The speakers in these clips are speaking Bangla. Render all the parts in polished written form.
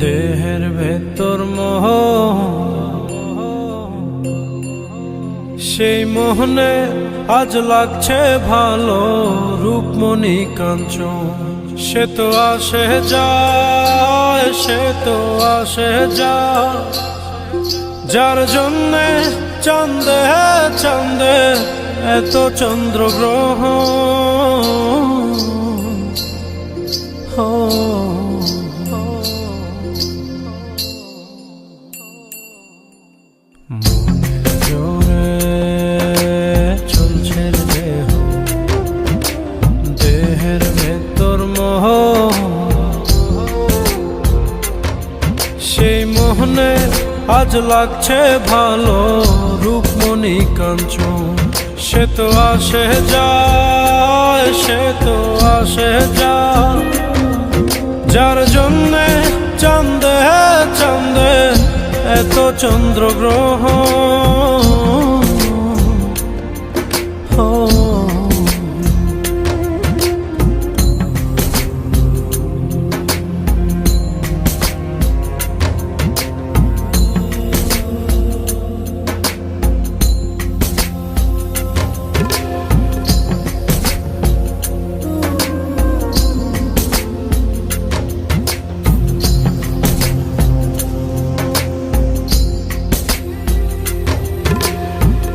দেহের ভেতর মোহ, সেই মোহনে আজ লাগছে ভালো। রূপমণি কাঞ্চন সে তো আসে যায়, সে তো আসে যায়, যার জন্যে চাঁদে চাঁদে এত চন্দ্রগ্রহণ। মনের জোরে চলছে দেহ, দেহের ভেতর মোহ, সেই মোহনে আজ লাগছে ভালো। রূপমণি কাঞ্চন সে তো আসে যায়, সে তো আসে যায়, যার জন্যে চাঁদে চাঁদে এত চন্দ্রগ্রহণ।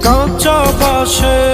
কাঁচা বাঁশে